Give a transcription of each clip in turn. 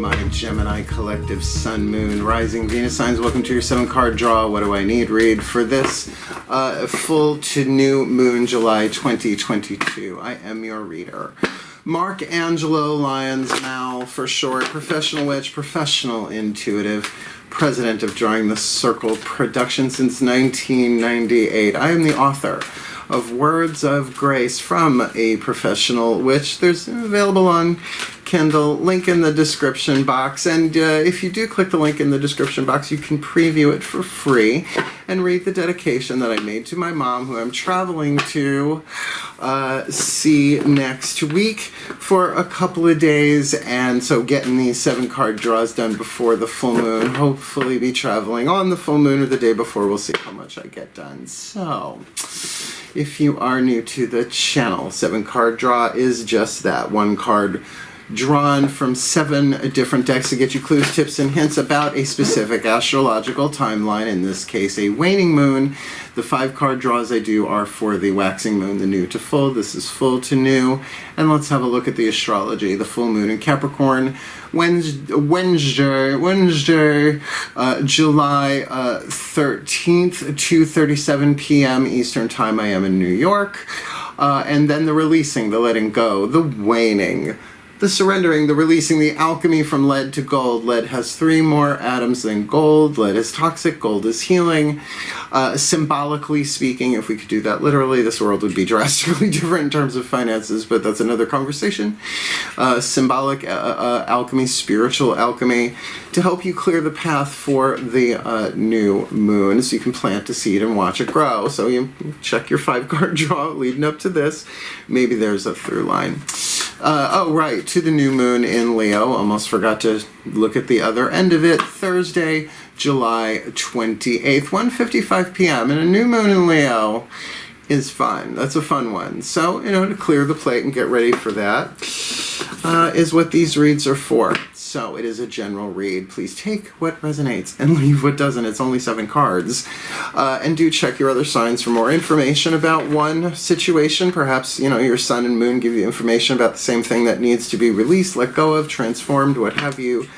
my Gemini collective Sun, Moon, Rising, Venus signs. Welcome to your 7-card draw. What do I need? Read for this full to new moon, July 2022. I am your reader. Mark Angelo, Lyons, Mal for short, professional witch, professional intuitive, president of Drawing the Circle production since 1998. I am the author of Words of Grace from a Professional Witch. There's available on Kindle, link in the description box, and if you do click the link in the description box, you can preview it for free and read the dedication that I made to my mom, who I'm traveling to see next week for a couple of days, and so getting these 7-card draws done before the full moon, hopefully be traveling on the full moon or the day before. We'll see how much I get done. So if you are new to the channel, 7-card draw is just that, 1 card drawn from 7 different decks to get you clues, tips, and hints about a specific astrological timeline, in this case a waning moon. The 5-card draws I do are for the waxing moon, the new to full. This is full to new. And let's have a look at the astrology. The full moon in Capricorn, Wednesday, July 13th, 2:37 p.m. Eastern Time. I am in New York. And then the releasing, the letting go, the waning, the surrendering, the releasing, the alchemy from lead to gold. Lead has 3 more atoms than gold. Lead is toxic, gold is healing. Symbolically speaking, if we could do that literally, this world would be drastically different in terms of finances, but that's another conversation. Symbolic alchemy, spiritual alchemy, to help you clear the path for the new moon, so you can plant a seed and watch it grow. So you check your 5-card draw leading up to this. Maybe there's a through line. Oh, right, to the new moon in Leo. Almost forgot to look at the other end of it. Thursday, July 28th, 1:55 p.m. And a new moon in Leo is fun. That's a fun one. So, to clear the plate and get ready for that is what these reads are for. So it is a general read. Please take what resonates and leave what doesn't. It's only 7 cards. And do check your other signs for more information about one situation. Perhaps, your sun and moon give you information about the same thing that needs to be released, let go of, transformed, what have you,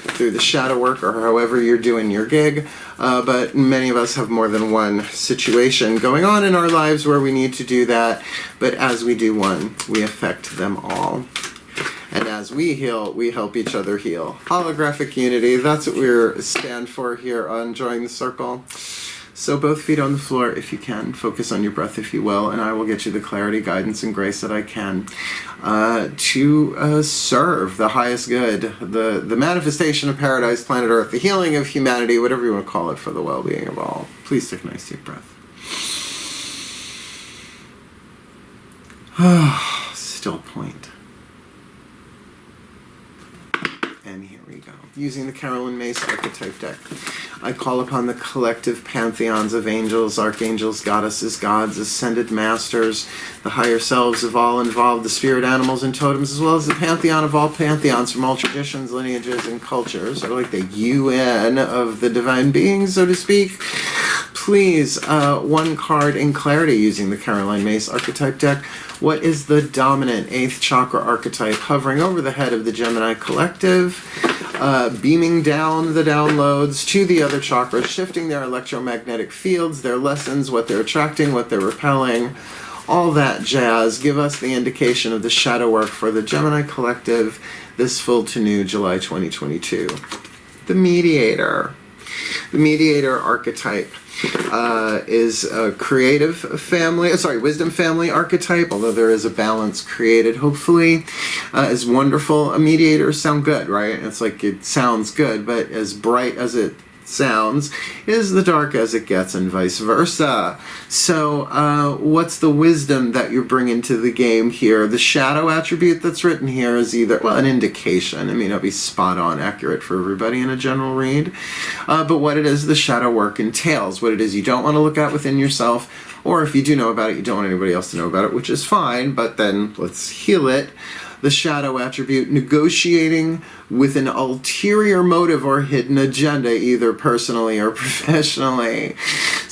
through the shadow work or however you're doing your gig. But many of us have more than one situation going on in our lives where we need to do that. But as we do one, we affect them all. And as we heal, we help each other heal. Holographic unity, that's what we stand for here on Drawing the Circle. So both feet on the floor if you can. Focus on your breath if you will, and I will get you the clarity, guidance, and grace that I can to serve the highest good, the manifestation of paradise, planet Earth, the healing of humanity, whatever you want to call it, for the well-being of all. Please take a nice deep breath. Still point. And here we go. Using the Caroline Mace archetype deck, I call upon the collective pantheons of angels, archangels, goddesses, gods, ascended masters, the higher selves of all involved, the spirit animals and totems, as well as the pantheon of all pantheons from all traditions, lineages, and cultures, or like the UN of the divine beings, so to speak. Please, 1 card in clarity using the Caroline Mace archetype deck. What is the dominant 8th chakra archetype hovering over the head of the Gemini collective, beaming down the downloads to the other chakras, shifting their electromagnetic fields, their lessons, what they're attracting, what they're repelling, all that jazz. Give us the indication of the shadow work for the Gemini collective this full to new July 2022. The Mediator. The Mediator archetype is a creative family, wisdom family archetype, although there is a balance created, hopefully, is wonderful. Mediators sound good, right? It's like it sounds good, but as bright as it sounds is the dark as it gets, and vice versa. So what's the wisdom that you're bringing to the game here? The shadow attribute that's written here is either, well, an indication. It may not be spot on accurate for everybody in a general read, but what it is the shadow work entails, what it is you don't want to look at within yourself, or if you do know about it, you don't want anybody else to know about it, which is fine, but then let's heal it. The shadow attribute, negotiating with an ulterior motive or hidden agenda, either personally or professionally.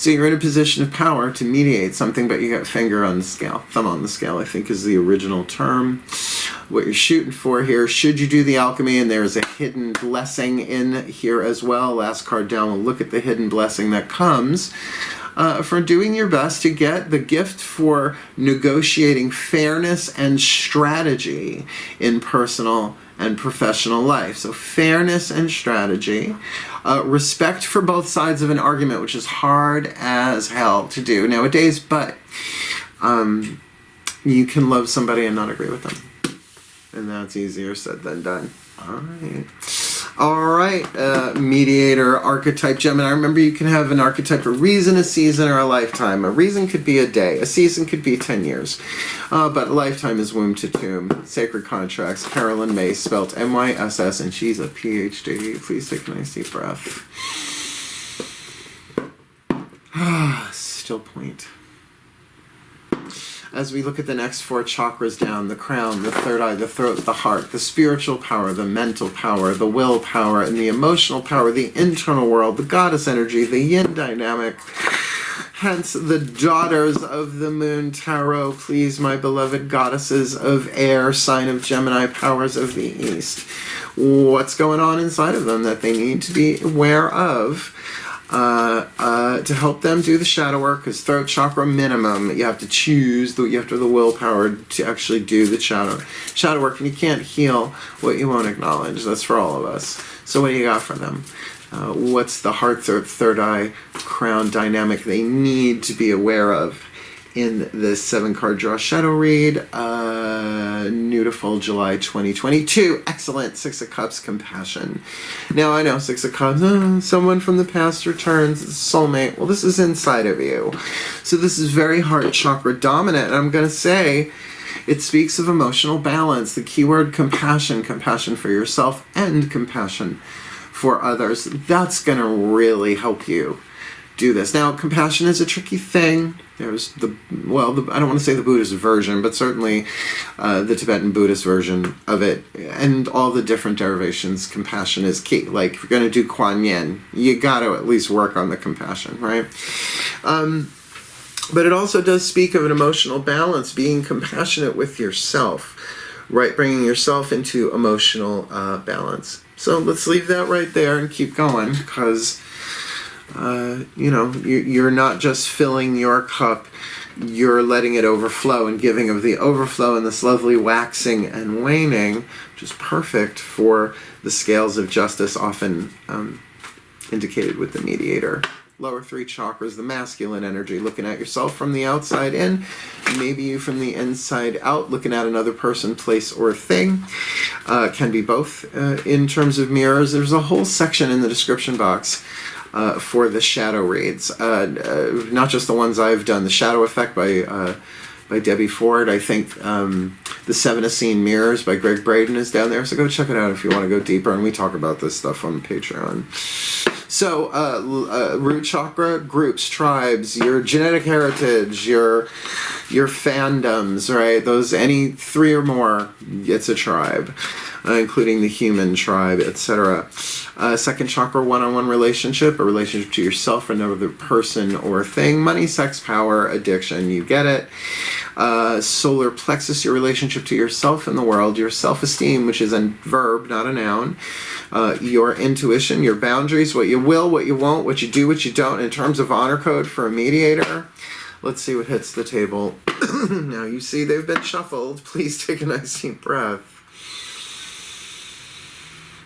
So you're in a position of power to mediate something, but you got finger on the scale, thumb on the scale, I think is the original term. What you're shooting for here, should you do the alchemy, and there's a hidden blessing in here as well. Last card down, we'll look at the hidden blessing that comes for doing your best to get the gift for negotiating fairness and strategy in personal and professional life. So fairness and strategy, respect for both sides of an argument, which is hard as hell to do nowadays, but you can love somebody and not agree with them. And that's easier said than done. All right, mediator, archetype, Gemini. Remember, you can have an archetype, a reason, a season, or a lifetime. A reason could be a day. A season could be 10 years. But a lifetime is womb to tomb. Sacred contracts. Carolyn May, spelt M-Y-S-S, and she's a PhD. Please take a nice deep breath. Still point. As we look at the next 4 chakras down, the crown, the third eye, the throat, the heart, the spiritual power, the mental power, the will power, and the emotional power, the internal world, the goddess energy, the yin dynamic, hence the daughters of the moon tarot, please, my beloved goddesses of air, sign of Gemini, powers of the east. What's going on inside of them that they need to be aware of? To help them do the shadow work, because throat chakra minimum, you have to choose, you have to have the willpower to actually do the shadow work, and you can't heal what you won't acknowledge. That's for all of us. So what do you got for them? What's the heart, third eye, crown dynamic they need to be aware of in this 7-card draw shadow read? Beautiful, July 2022. Excellent. 6 of Cups, compassion. Now I know 6 of Cups, someone from the past returns, soulmate. Well, this is inside of you. So this is very heart chakra dominant. And I'm going to say it speaks of emotional balance. The keyword compassion, compassion for yourself and compassion for others. That's going to really help you do this. Now, compassion is a tricky thing. There's I don't want to say the Buddhist version, but certainly the Tibetan Buddhist version of it, and all the different derivations, compassion is key. Like, if you're going to do Kuan Yin, you got to at least work on the compassion, right? But it also does speak of an emotional balance, being compassionate with yourself, right? Bringing yourself into emotional balance. So let's leave that right there and keep going, because you're not just filling your cup, you're letting it overflow and giving of the overflow and this lovely waxing and waning, which is perfect for the scales of justice, often indicated with the mediator. Lower 3 chakras, the masculine energy, looking at yourself from the outside in, maybe you from the inside out, looking at another person, place, or thing. Can be both in terms of mirrors. There's a whole section in the description box for the shadow reads, not just the ones I've done. The Shadow Effect by Debbie Ford. I think the 7 Essene Mirrors by Greg Braden is down there. So go check it out if you want to go deeper. And we talk about this stuff on Patreon. So root chakra, groups, tribes, your genetic heritage, your fandoms, right? Those, any 3 or more, it's a tribe. Including the human tribe, etc. Second chakra, one-on-one relationship, a relationship to yourself, another person or thing. Money, sex, power, addiction, you get it. Solar plexus, your relationship to yourself and the world. Your self-esteem, which is a verb, not a noun. Your intuition, your boundaries, what you will, what you won't, what you do, what you don't, in terms of honor code for a mediator. Let's see what hits the table. Now you see they've been shuffled. Please take a nice deep breath.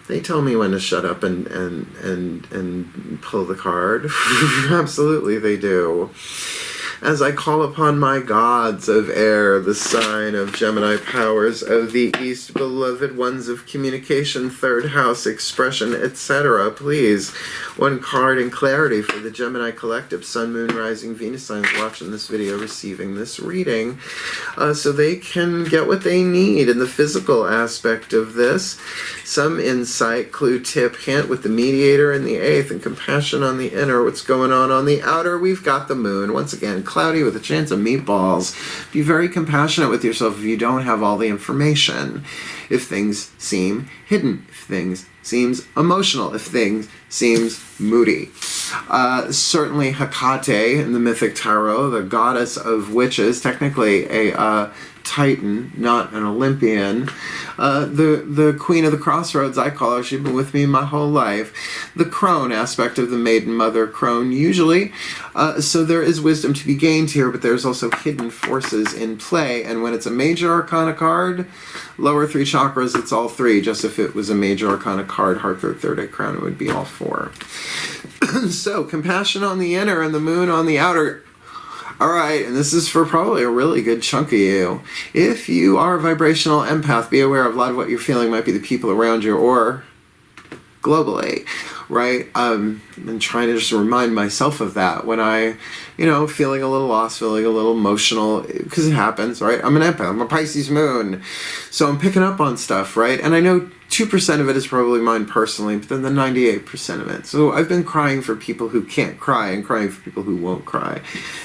They tell me when to shut up and pull the card. Absolutely they do. As I call upon my gods of air, the sign of Gemini, powers of the east, beloved ones of communication, third house, expression, etc. Please, 1 card in clarity for the Gemini collective, Sun, Moon, Rising, Venus signs watching this video, receiving this reading, so they can get what they need in the physical aspect of this. Some insight, clue, tip, hint with the mediator in the 8th, and compassion on the inner. What's going on the outer? We've got the moon. Once again, cloudy with a chance of meatballs. Be very compassionate with yourself if you don't have all the information. If things seem hidden, if things seems emotional, if things seems moody. Certainly Hecate in the mythic tarot, the goddess of witches, technically a Titan, not an Olympian. The queen of the crossroads, I call her. She's been with me my whole life. The crone aspect of the maiden mother crone, usually. So there is wisdom to be gained here, but there's also hidden forces in play. And when it's a major arcana card, lower 3 chakras, it's all 3. Just if it was a major arcana card, heart, third eye crown, it would be all 4. So, compassion on the inner and the moon on the outer. Alright, and this is for probably a really good chunk of you. If you are a vibrational empath, be aware of a lot of what you're feeling might be the people around you or globally, right? I'm trying to just remind myself of that when I, feeling a little lost, feeling a little emotional, because it happens, right? I'm an empath, I'm a Pisces moon, so I'm picking up on stuff, right? And I know 2% of it is probably mine personally, but then the 98% of it. So I've been crying for people who can't cry and crying for people who won't cry.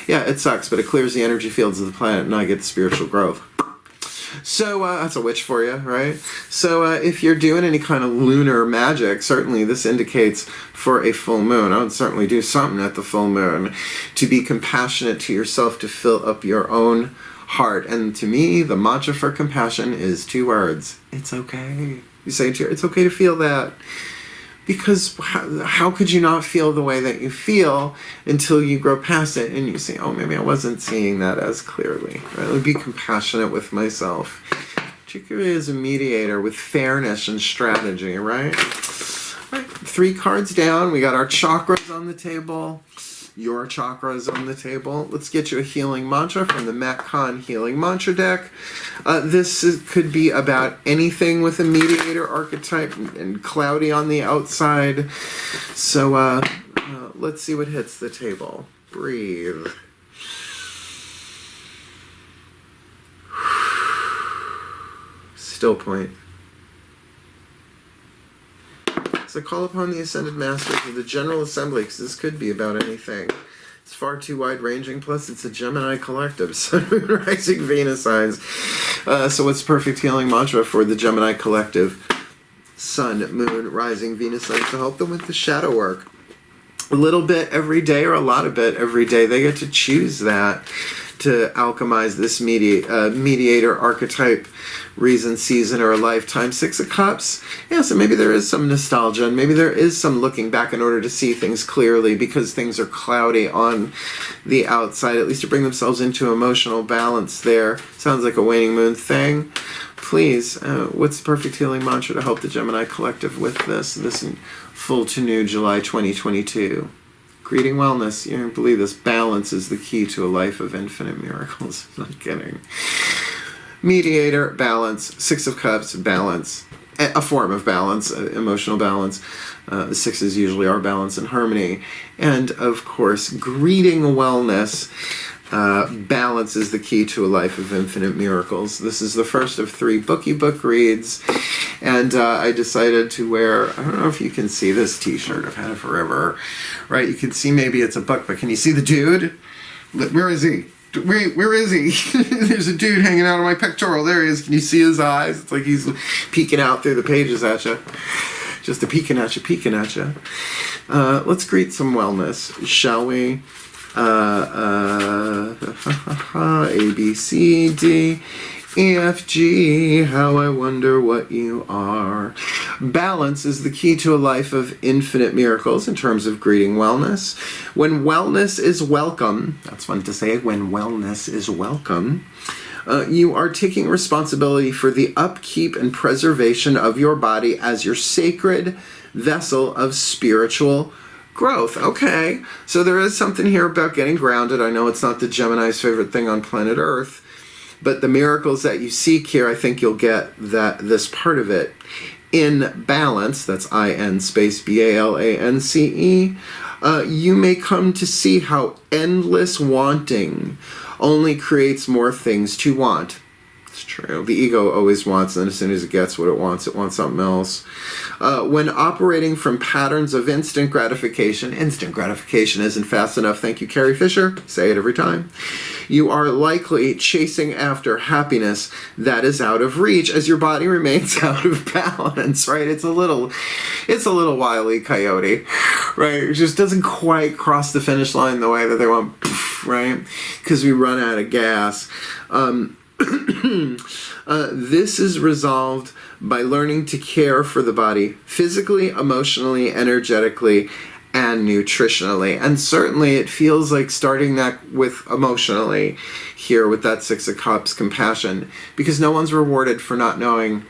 Yeah, it sucks, but it clears the energy fields of the planet and I get the spiritual growth. So that's a witch for you, right? So if you're doing any kind of lunar magic, certainly this indicates for a full moon. I would certainly do something at the full moon to be compassionate to yourself, to fill up your own heart. And to me, the mantra for compassion is 2 words. It's okay. You say to her, it's okay to feel that. Because how could you not feel the way that you feel until you grow past it and you say, oh, maybe I wasn't seeing that as clearly. Right? Let me be compassionate with myself, particularly as a mediator with fairness and strategy, right? All right, 3 cards down. We got our chakras on the table. Your chakras on the table. Let's get you a healing mantra from the Matt Kahn Healing Mantra deck. Could be about anything with a mediator archetype and cloudy on the outside. So let's see what hits the table. Breathe. Still point. So call upon the Ascended Masters of the General Assembly, because this could be about anything. It's far too wide-ranging, plus it's a Gemini collective, Sun, Moon, Rising, Venus signs. So what's perfect healing mantra for the Gemini collective? Sun, Moon, Rising, Venus signs to help them with the shadow work. A little bit every day or a lot of it every day. They get to choose that to alchemize this mediator archetype, reason, season, or a lifetime. 6 of Cups. Yeah, so maybe there is some nostalgia, and maybe there is some looking back in order to see things clearly because things are cloudy on the outside, at least to bring themselves into emotional balance there. Sounds like a waning moon thing. Please, what's the perfect healing mantra to help the Gemini collective with this in full to new July 2022? Greeting wellness. You don't believe this. Balance is the key to a life of infinite miracles. I'm not kidding. Mediator, balance. 6 of Cups, balance. A form of balance, emotional balance. The 6s usually are balance and harmony. And, of course, greeting wellness. Balance is the key to a life of infinite miracles. This is the first of 3 bookie book reads. And I decided to wear, I don't know if you can see this t-shirt. I've had it forever. Right, you can see maybe it's a book, but can you see the dude? Where is he? Where is he? There's a dude hanging out on my pectoral. There he is. Can you see his eyes? It's like he's peeking out through the pages at you. Just a peeking at you. Let's greet some wellness, shall we? A, B, C, D, E, F, G, how I wonder what you are. Balance is the key to a life of infinite miracles in terms of greeting wellness. When wellness is welcome, that's fun to say, when wellness is welcome, you are taking responsibility for the upkeep and preservation of your body as your sacred vessel of spiritual growth. Okay, so there is something here about getting grounded. I know it's not the Gemini's favorite thing on planet Earth, but the miracles that you seek here, I think you'll get this part of it. In balance, that's I-N space B-A-L-A-N-C-E, you may come to see how endless wanting only creates more things to want. It's true. The ego always wants, and then as soon as it gets what it wants something else. When operating from patterns of instant gratification isn't fast enough. Thank you, Carrie Fisher. Say it every time. You are likely chasing after happiness that is out of reach as your body remains out of balance, right? It's a little Wile E. Coyote, right? It just doesn't quite cross the finish line the way that they want, right? Because we run out of gas. This is resolved by learning to care for the body physically, emotionally, energetically, and nutritionally. And certainly it feels like starting that with emotionally here with that Six of Cups, compassion, because no one's rewarded for not knowing,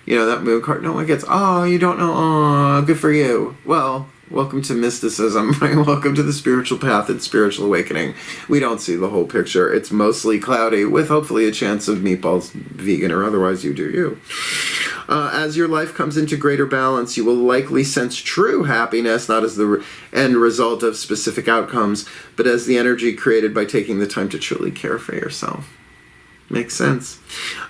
you know, that moon card. No one gets, oh, you don't know, oh, good for you. Well, welcome to mysticism, right? Welcome to the spiritual path and spiritual awakening. We don't see the whole picture. It's mostly cloudy with hopefully a chance of meatballs, vegan or otherwise, you do you. As your life comes into greater balance, you will likely sense true happiness, not as the end result of specific outcomes, but as the energy created by taking the time to truly care for yourself. Makes sense.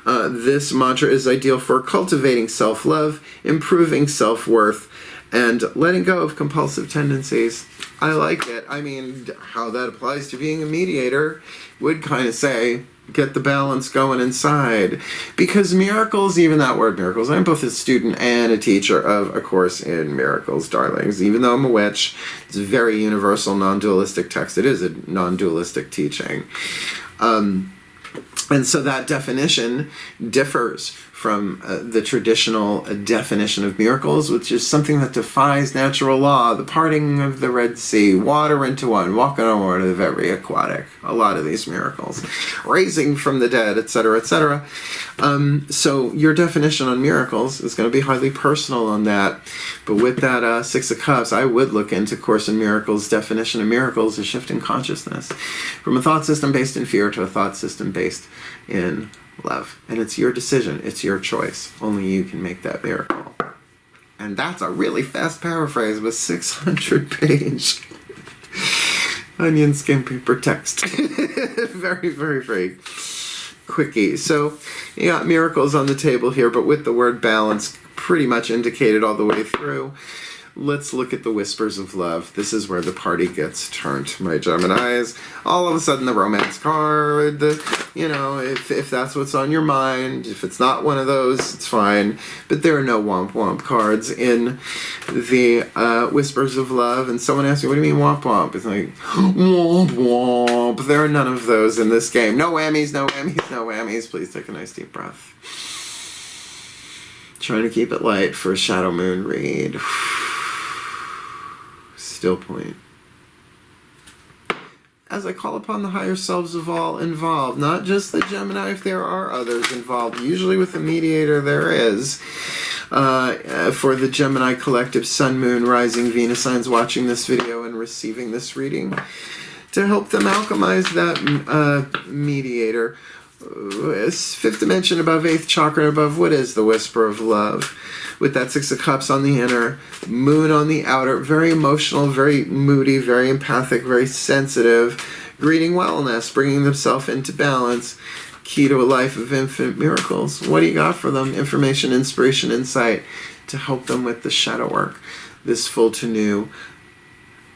This mantra is ideal for cultivating self-love, improving self-worth, and letting go of compulsive tendencies. I like it. I mean, how that applies to being a mediator would kind of say, get the balance going inside. Because miracles, even that word miracles, I'm both a student and a teacher of a course in miracles, darlings. Even though I'm a witch, it's a very universal, non-dualistic text. It is a non-dualistic teaching. And so that definition differs from the traditional definition of miracles, which is something that defies natural law, the parting of the Red Sea, water into wine, walking on water, the very aquatic, a lot of these miracles, raising from the dead, etc., etc. So your definition on miracles is going to be highly personal on that. But with that Six of Cups, I would look into Course in Miracles' definition of miracles as shifting consciousness from a thought system based in fear to a thought system based in love. And it's your decision. It's your choice. Only you can make that miracle. And that's a really fast paraphrase of a 600-page onion skin paper text. Very, very, very quickie. So you got miracles on the table here, but with the word balance pretty much indicated all the way through. Let's look at the whispers of love. This is where the party gets turned, my Geminis. All of a sudden, the romance card, you know, if that's what's on your mind. If it's not one of those, it's fine. But there are no womp womp cards in the whispers of love. And someone asks me, what do you mean womp womp? It's like, womp womp. There are none of those in this game. No whammies, no whammies, no whammies. Please take a nice deep breath. Trying to keep it light for a shadow moon read. Still point. As I call upon the higher selves of all involved, not just the Gemini, if there are others involved, usually with the mediator there is, for the Gemini collective Sun, Moon, Rising, Venus signs watching this video and receiving this reading, to help them alchemize that mediator. Fifth dimension above, eighth chakra above, what is the whisper of love? With that Six of Cups on the inner, Moon on the outer, very emotional, very moody, very empathic, very sensitive, greeting wellness, bringing themselves into balance, key to a life of infinite miracles. What do you got for them? Information, inspiration, insight to help them with the shadow work. This full to new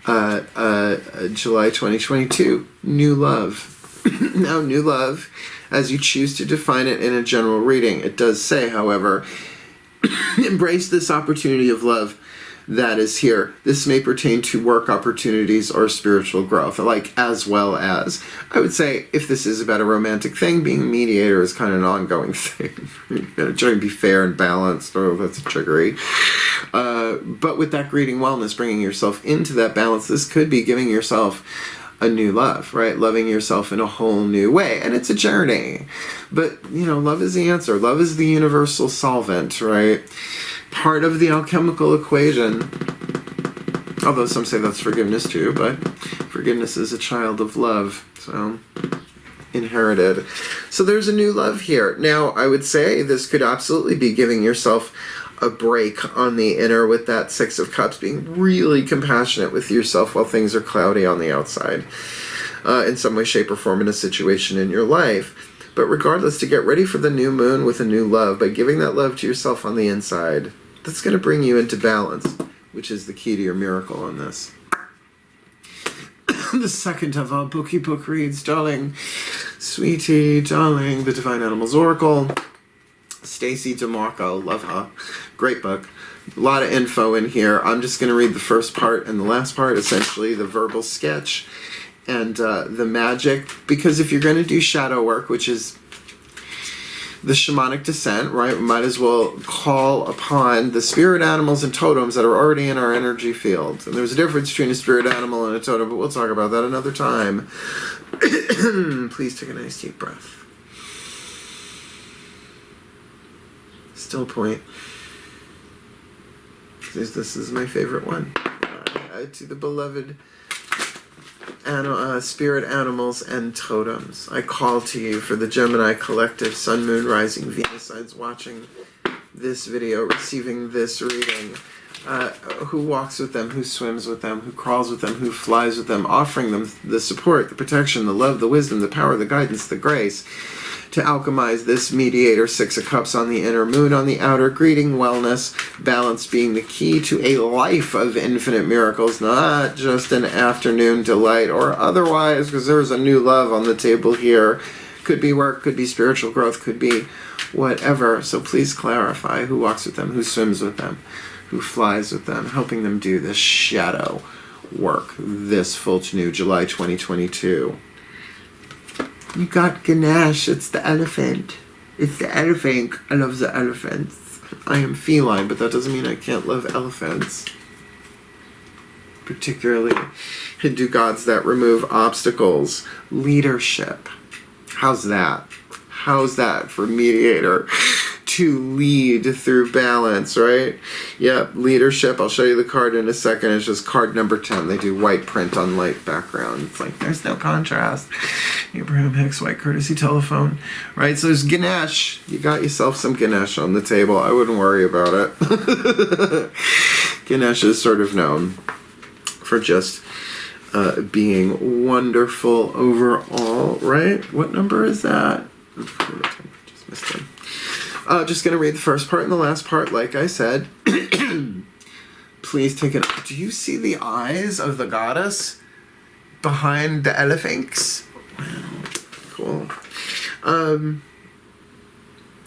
July 2022, new love. Now, new love, as you choose to define it in a general reading. It does say, however, embrace this opportunity of love that is here. This may pertain to work opportunities or spiritual growth, like as well as. I would say if this is about a romantic thing, being a mediator is kind of an ongoing thing. You're going to try and be fair and balanced. Oh, that's triggery. But with that greeting wellness, bringing yourself into that balance, this could be giving yourself a new love, right? Loving yourself in a whole new way. And it's a journey. But, you know, love is the answer. Love is the universal solvent, right? Part of the alchemical equation. Although some say that's forgiveness too, but forgiveness is a child of love. So, inherited. So there's a new love here. Now, I would say this could absolutely be giving yourself a break on the inner with that Six of Cups, being really compassionate with yourself while things are cloudy on the outside, in some way, shape, or form in a situation in your life. But regardless, to get ready for the new moon with a new love, by giving that love to yourself on the inside, that's going to bring you into balance, which is the key to your miracle in this. The second of our bookie book reads, darling, sweetie, darling, the Divine Animals Oracle. Stacy DeMarco, love her. Great book. A lot of info in here. I'm just going to read the first part and the last part, essentially the verbal sketch and the magic. Because if you're going to do shadow work, which is the shamanic descent, right, we might as well call upon the spirit animals and totems that are already in our energy field. And there's a difference between a spirit animal and a totem, but we'll talk about that another time. Please take a nice deep breath. Still point. This is my favorite one. To the beloved spirit animals and totems, I call to you for the Gemini collective, Sun, Moon, Rising, Venus signs watching this video, receiving this reading, who walks with them, who swims with them, who crawls with them, who flies with them, offering them the support, the protection, the love, the wisdom, the power, the guidance, the grace, to alchemize this mediator, Six of Cups on the inner, Moon on the outer, greeting wellness, balance being the key to a life of infinite miracles, not just an afternoon delight or otherwise, because there's a new love on the table here. Could be work, could be spiritual growth, could be whatever. So please clarify who walks with them, who swims with them, who flies with them, helping them do this shadow work this full new July 2022. You got Ganesh, it's the elephant. It's the elephant. I love the elephants. I am feline, but that doesn't mean I can't love elephants. Particularly Hindu gods that remove obstacles. Leadership. How's that? How's that for mediator? To lead through balance, right? Yep, leadership. I'll show you the card in a second. It's just card number 10. They do white print on light background. It's like, there's no contrast. Abraham Hicks, white courtesy telephone. Right, so there's Ganesh. You got yourself some Ganesh on the table. I wouldn't worry about it. Ganesh is sort of known for just being wonderful overall, right? What number is that? Just missed him. Just going to read the first part and the last part, like I said. Please take it. Do you see the eyes of the goddess behind the elephants? Wow. Cool.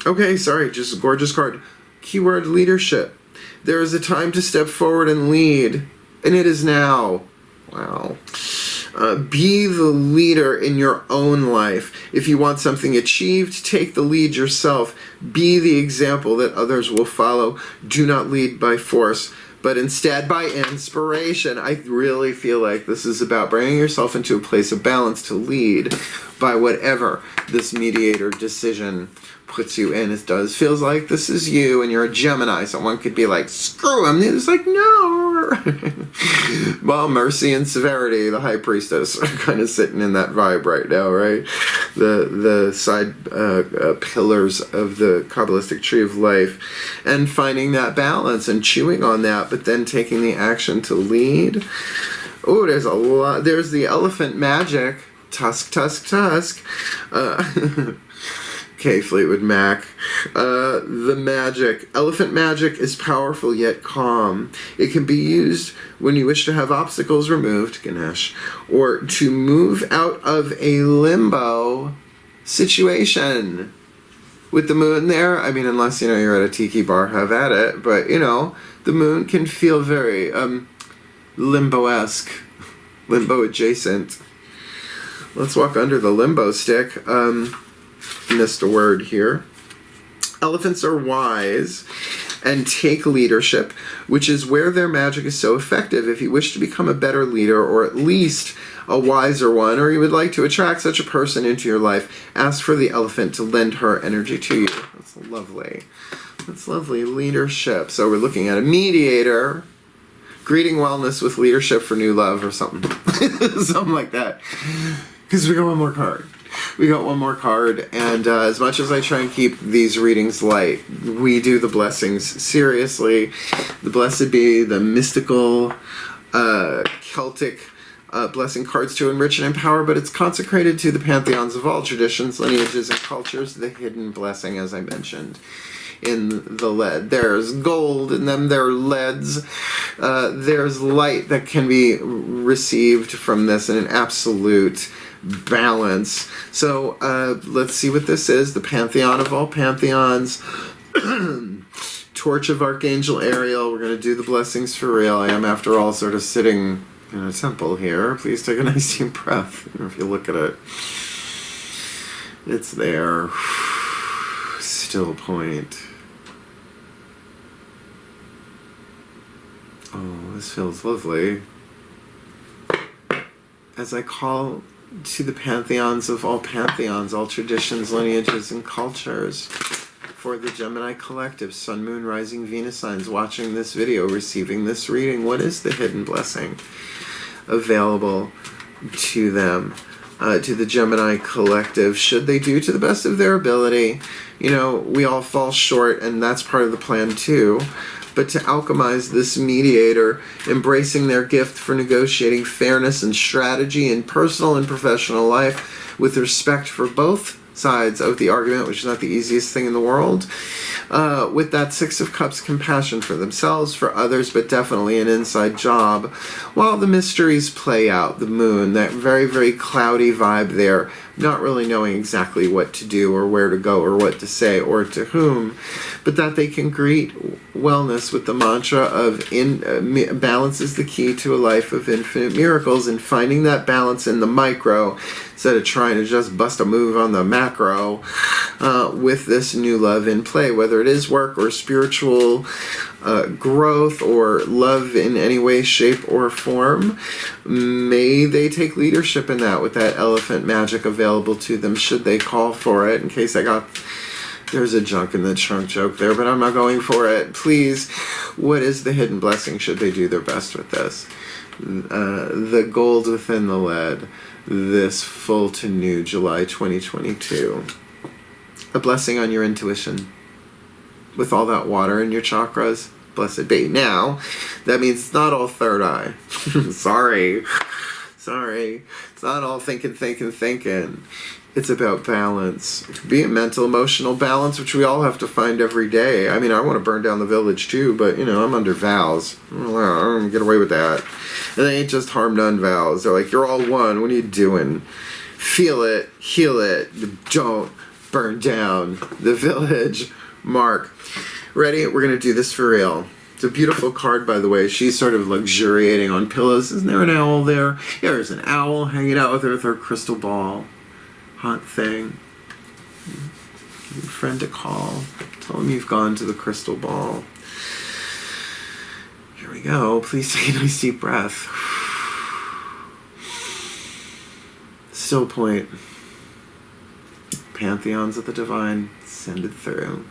Okay, sorry, just gorgeous card. Keyword leadership. There is a time to step forward and lead, and it is now. Wow. Be the leader in your own life. If you want something achieved, take the lead yourself. Be the example that others will follow. Do not lead by force, but instead by inspiration. I really feel like this is about bringing yourself into a place of balance to lead by whatever this mediator decision puts you in. It does feels like this is you and you're a Gemini. Someone could be like, screw him. It's like, no. Well, mercy and severity, the high priestess, are kind of sitting in that vibe right now, right? The side pillars of the Kabbalistic tree of life, and finding that balance and chewing on that, but then taking the action to lead. Oh, there's a lot. There's the elephant magic. Tusk, tusk, tusk. Okay, Fleetwood Mac. The magic. Elephant magic is powerful yet calm. It can be used when you wish to have obstacles removed, Ganesh, or to move out of a limbo situation. With the moon there, I mean, unless, you know, you're at a tiki bar, have at it. But, you know, the moon can feel very limbo-esque, limbo-adjacent. Let's walk under the limbo stick. Missed a word here. Elephants are wise and take leadership, which is where their magic is so effective. If you wish to become a better leader, or at least a wiser one, or you would like to attract such a person into your life, ask for the elephant to lend her energy to you. That's lovely. That's lovely. Leadership. So we're looking at a mediator, greeting wellness with leadership for new love or something. Something like that. Because we got one more card. We got one more card, and as much as I try and keep these readings light, we do the blessings seriously. The blessed be the mystical, Celtic blessing cards to enrich and empower, but it's consecrated to the pantheons of all traditions, lineages, and cultures, the hidden blessing, as I mentioned in the lead. There's gold in them, there are leads. There's light that can be received from this in an absolute balance. So let's see what this is. The pantheon of all pantheons. Torch of Archangel Ariel, We're going to do the blessings for real. I am, after all, sort of sitting in a temple here. Please take a nice deep breath. If you look at it, it's there. Still point. Oh, this feels lovely. As I call to the pantheons of all pantheons, all traditions, lineages, and cultures, for the Gemini collective, Sun, Moon, Rising, Venus signs watching this video, receiving this reading, what is the hidden blessing available to them, to the Gemini collective? Should they do to the best of their ability? You know, we all fall short, and that's part of the plan too. But to alchemize this mediator, embracing their gift for negotiating fairness and strategy in personal and professional life with respect for both sides of the argument, which is not the easiest thing in the world, with that Six of Cups, compassion for themselves, for others, but definitely an inside job, while the mysteries play out. The moon, that very, very cloudy vibe there, not really knowing exactly what to do or where to go or what to say or to whom, but that they can greet wellness with the mantra of balance is the key to a life of infinite miracles, and finding that balance in the micro instead of trying to just bust a move on the macro, with this new love in play, whether it is work or spiritual growth or love in any way, shape, or form. May they take leadership in that with that elephant magic available to them, should they call for it. In case there's a junk in the trunk joke there, but I'm not going for it. Please, what is the hidden blessing should they do their best with this? The gold within the lead, this full to new July 2022. A blessing on your intuition. With all that water in your chakras, blessed be. Now, that means it's not all third eye. Sorry. It's not all thinking. It's about balance. Be it mental, emotional balance, which we all have to find every day. I mean, I want to burn down the village too, but, you know, I'm under vows. I don't get away with that. And they ain't just harm none vows. They're like, you're all one. What are you doing? Feel it, heal it, don't burn down the village. Mark. Ready? We're going to do this for real. It's a beautiful card, by the way. She's sort of luxuriating on pillows. Isn't there an owl there? Yeah, there's an owl hanging out with her crystal ball. Hot thing. Give your friend a call. Tell him you've gone to the crystal ball. Here we go. Please take a nice deep breath. Still point. Pantheons of the divine, send it through.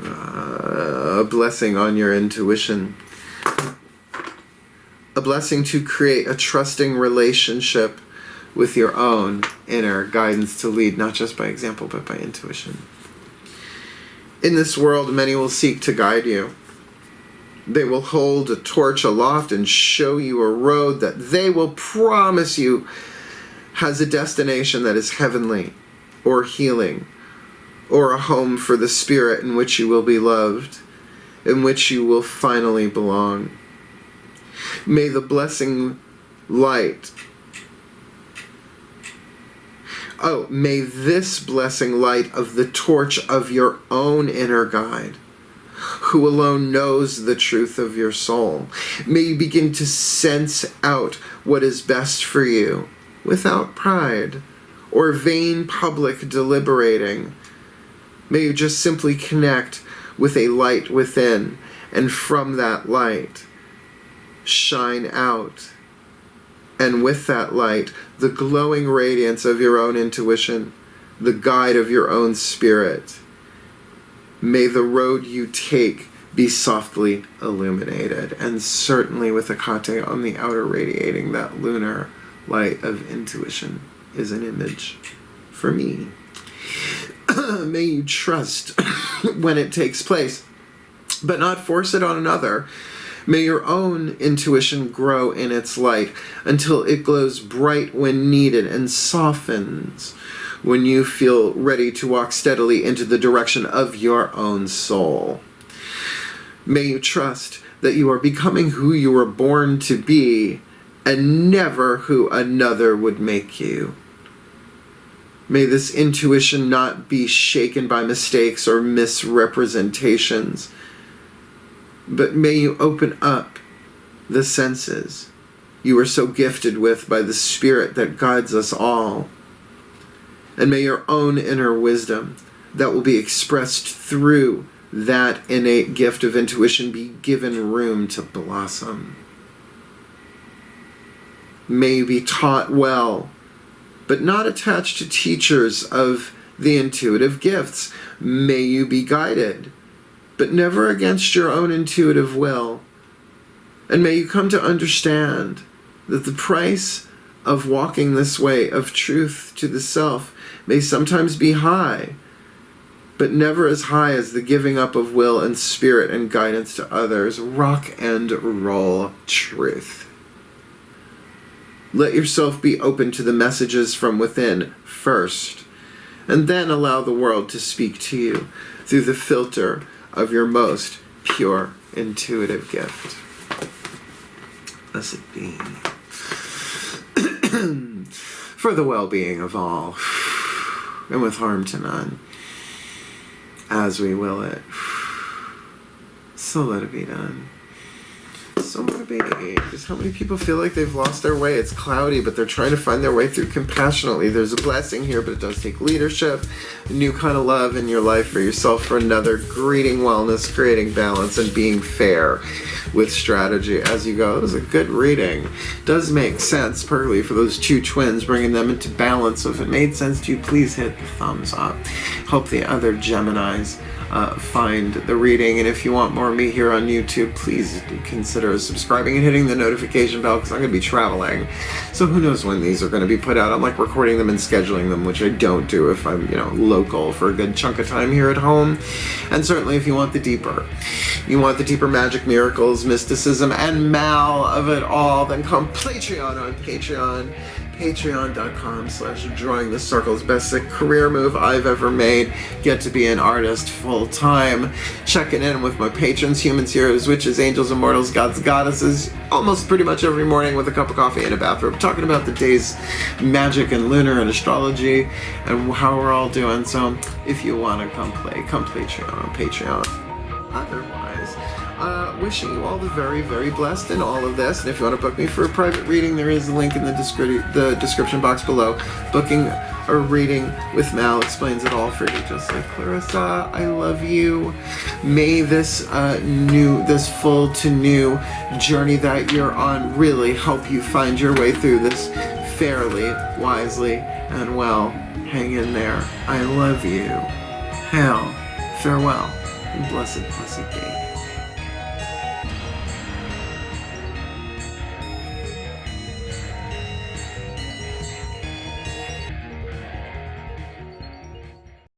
A blessing on your intuition. A blessing to create a trusting relationship with your own inner guidance to lead, not just by example, but by intuition. In this world, many will seek to guide you. They will hold a torch aloft and show you a road that they will promise you has a destination that is heavenly or healing, or a home for the spirit in which you will be loved, in which you will finally belong. May the blessing light, may this blessing light of the torch of your own inner guide, who alone knows the truth of your soul. May you begin to sense out what is best for you without pride or vain public deliberating. May you just simply connect with a light within, and from that light, shine out. And with that light, the glowing radiance of your own intuition, the guide of your own spirit. May the road you take be softly illuminated, and certainly with Akate on the outer radiating that lunar light of intuition is an image for me. May you trust when it takes place, but not force it on another. May your own intuition grow in its light until it glows bright when needed and softens when you feel ready to walk steadily into the direction of your own soul. May you trust that you are becoming who you were born to be and never who another would make you. May this intuition not be shaken by mistakes or misrepresentations, but may you open up the senses you are so gifted with by the Spirit that guides us all. And may your own inner wisdom that will be expressed through that innate gift of intuition be given room to blossom. May you be taught well, but not attached to teachers of the intuitive gifts. May you be guided, but never against your own intuitive will. And may you come to understand that the price of walking this way of truth to the self may sometimes be high, but never as high as the giving up of will and spirit and guidance to others. Rock and roll truth. Let yourself be open to the messages from within first, and then allow the world to speak to you through the filter of your most pure intuitive gift. Blessed be. For the well-being of all, and with harm to none, as we will it. So let it be done. So let it be. Just how many people feel like they've lost their way? It's cloudy, but they're trying to find their way through compassionately. There's a blessing here, but it does take leadership, a new kind of love in your life for yourself, for another, creating wellness, creating balance, and being fair with strategy as you go. It was a good reading. Does make sense perfectly for those two twins, bringing them into balance. So if it made sense to you, please hit the thumbs up. Hope the other Geminis find the reading, and if you want more of me here on YouTube, please consider subscribing and hitting the notification bell, because I'm going to be traveling, so who knows when these are going to be put out. I'm like recording them and scheduling them, which I don't do if I'm local for a good chunk of time here at home. And certainly if you want the deeper magic, miracles, mysticism, and mal of it all, then come Patreon on Patreon. Patreon.com/drawing the circles. Best career move I've ever made. Get to be an artist full time. Checking in with my patrons, humans, heroes, witches, angels, immortals, gods, goddesses, almost pretty much every morning with a cup of coffee and a bathrobe, talking about the day's magic and lunar and astrology and how we're all doing. So if you want to come Patreon on Patreon. Otherwise, wishing you all the very, very blessed in all of this. And if you want to book me for a private reading, there is a link in the description box below. Booking a reading with Mal explains it all for you, just like Clarissa. I love you. May this full to new journey that you're on really help you find your way through this fairly, wisely, and well. Hang in there. I love you. Hail, farewell, and blessed, blessed be.